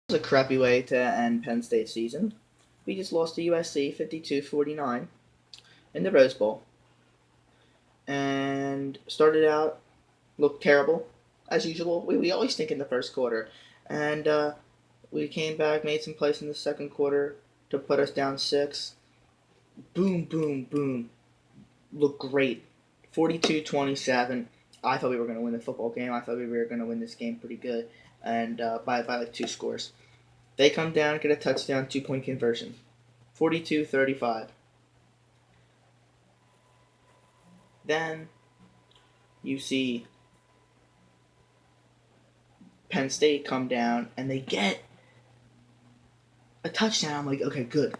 Was a crappy way to end Penn State's season. We just lost to USC 52-49 in the Rose Bowl and started out, looked terrible, as usual. We always stink in the first quarter. And we came back, made some plays in the second quarter to put us down six. Boom, boom, boom. Looked great. 42-27. I thought we were going to win the football game. I thought we were going to win this game pretty good, and by like two scores. They come down, get a touchdown, 2-point conversion. 42-35. Then you see Penn State come down and they get a touchdown. I'm like, okay, good.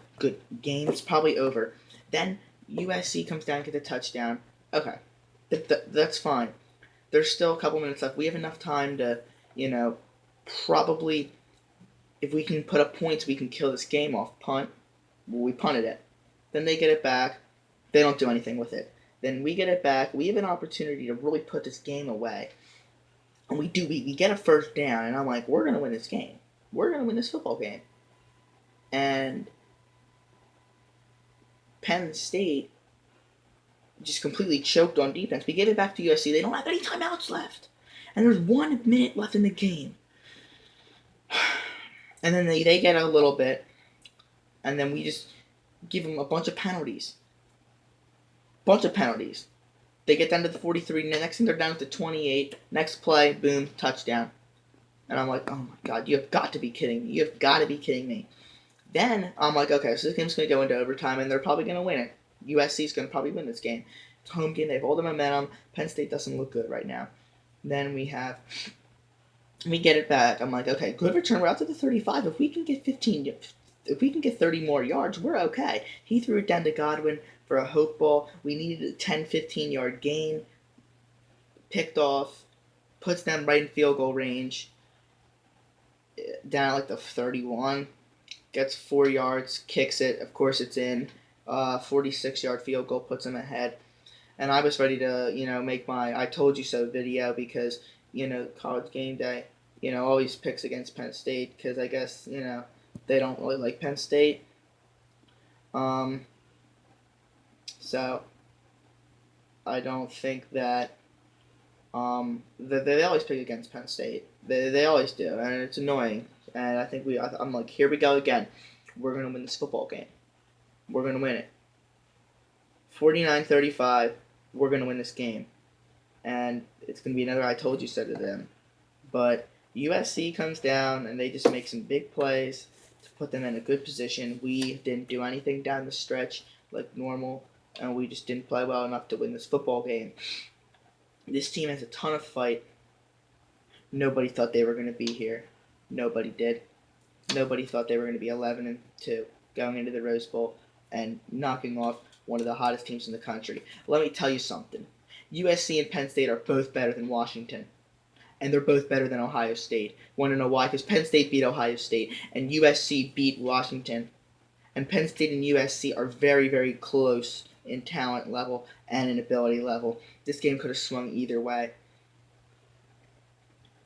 Game's probably over. Then USC comes down, get a touchdown. Okay, that's fine. There's still a couple minutes left. We have enough time to, probably, if we can put up points, we can kill this game off. Punt. Well, we punted it. Then they get it back. They don't do anything with it. Then we get it back. We have an opportunity to really put this game away. And we do. We get a first down, and I'm like, we're going to win this game. We're going to win this football game. And Penn State just completely choked on defense. We gave it back to USC. They don't have any timeouts left. And there's 1 minute left in the game. And then they get a little bit. And then we just give them a bunch of penalties. They get down to the 43. Next thing they're down to 28. Next play, boom, touchdown. And I'm like, oh my God, you have got to be kidding me. You have got to be kidding me. Then I'm like, okay, so this game's going to go into overtime, and they're probably going to win it. USC's going to probably win this game. It's a home game. They have all the momentum. Penn State doesn't look good right now. Then we get it back. I'm like, okay, good return. We're out to the 35. If we can get 30 more yards, we're okay. He threw it down to Godwin for a hope ball. We needed a 10, 15-yard gain. Picked off. Puts them right in field goal range. Down at like the 31. Gets 4 yards. Kicks it. Of course it's in. 46-yard field goal puts them ahead. And I was ready to, make my I told you so video because, college game day, always picks against Penn State because I guess, they don't really like Penn State. So I don't think that they always pick against Penn State. They always do, and it's annoying. And I think I'm like, here we go again. We're gonna win this football game. We're gonna win it. 49-35. We're gonna win this game, and it's gonna be another I told you so to them. But USC comes down and they just make some big plays to put them in a good position. We didn't do anything down the stretch like normal, and we just didn't play well enough to win this football game. This team has a ton of fight. Nobody thought they were going to be here. Nobody did. Nobody thought they were going to be 11-2 going into the Rose Bowl and knocking off one of the hottest teams in the country. Let me tell you something. USC and Penn State are both better than Washington. And they're both better than Ohio State. Want to know why? Because Penn State beat Ohio State, and USC beat Washington. And Penn State and USC are very, very close in talent level and in ability level. This game could have swung either way.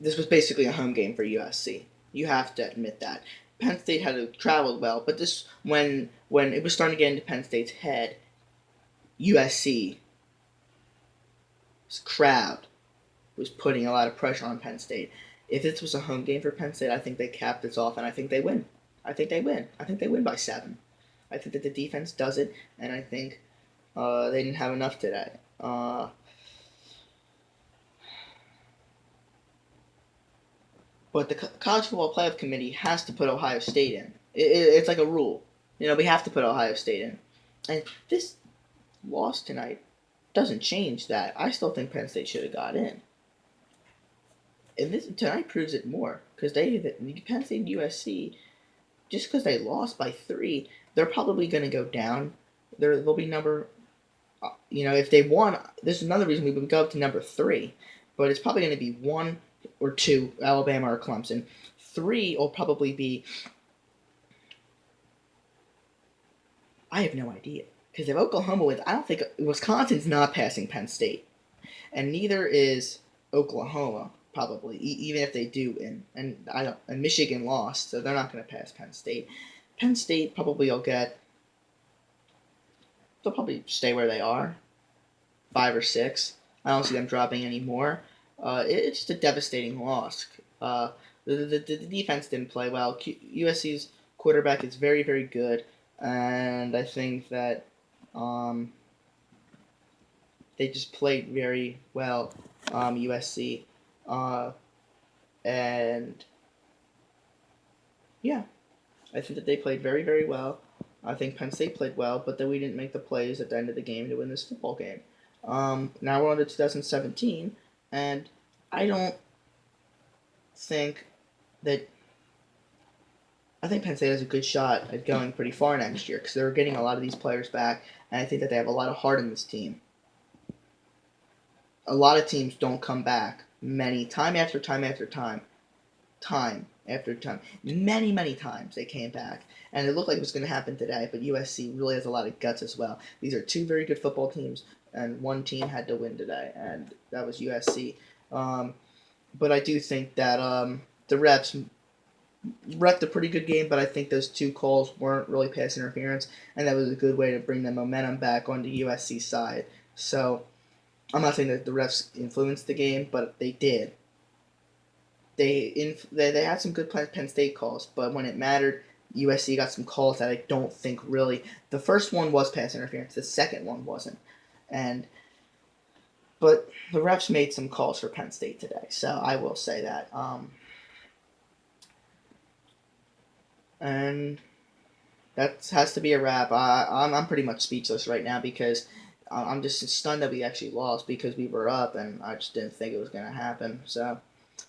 This was basically a home game for USC. You have to admit that. Penn State had traveled well, but this when it was starting to get into Penn State's head, USC's crowd was putting a lot of pressure on Penn State. If this was a home game for Penn State, I think they cap this off, and I think they win. I think they win by 7. I think that the defense does it, and I think they didn't have enough today. But the College Football Playoff Committee has to put Ohio State in. It's like a rule. We have to put Ohio State in. And this loss tonight doesn't change that. I still think Penn State should have got in. And this tonight proves it more because Penn State and USC, just because they lost by 3, they're probably going to go down. They'll be number, if they won, this is another reason we would go up to number 3, but it's probably going to be 1 or 2, Alabama or Clemson. 3 will probably be, I have no idea because if Oklahoma wins, I don't think Wisconsin's not passing Penn State, and neither is Oklahoma. probably, even if they do win. And I don't. And Michigan lost, so they're not going to pass Penn State. Penn State probably will get. They'll probably stay where they are, 5 or 6. I don't see them dropping any more. It's just a devastating loss. The defense didn't play well. USC's quarterback is very, very good, and I think that they just played very well, USC, and yeah, I think that they played very, very well. I think Penn State played well, but then we didn't make the plays at the end of the game to win this football game. Now we're on to 2017, and I don't think that. I think Penn State has a good shot at going pretty far next year because they're getting a lot of these players back, and I think that they have a lot of heart in this team. A lot of teams don't come back time after time after time after time. Many times they came back. And it looked like it was going to happen today, but USC really has a lot of guts as well. These are two very good football teams, and one team had to win today, and that was USC. But I do think that the refs refed a pretty good game, but I think those 2 calls weren't really pass interference, and that was a good way to bring the momentum back onto USC's side. So I'm not saying that the refs influenced the game, but they did. They had some good Penn State calls, but when it mattered, USC got some calls that I don't think really. The first one was pass interference. The second one wasn't, but the refs made some calls for Penn State today, so I will say that. And that has to be a wrap. I'm pretty much speechless right now because I'm just stunned that we actually lost because we were up, and I just didn't think it was going to happen. So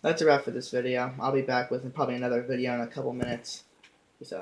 that's a wrap for this video. I'll be back with probably another video in a couple minutes. Peace out.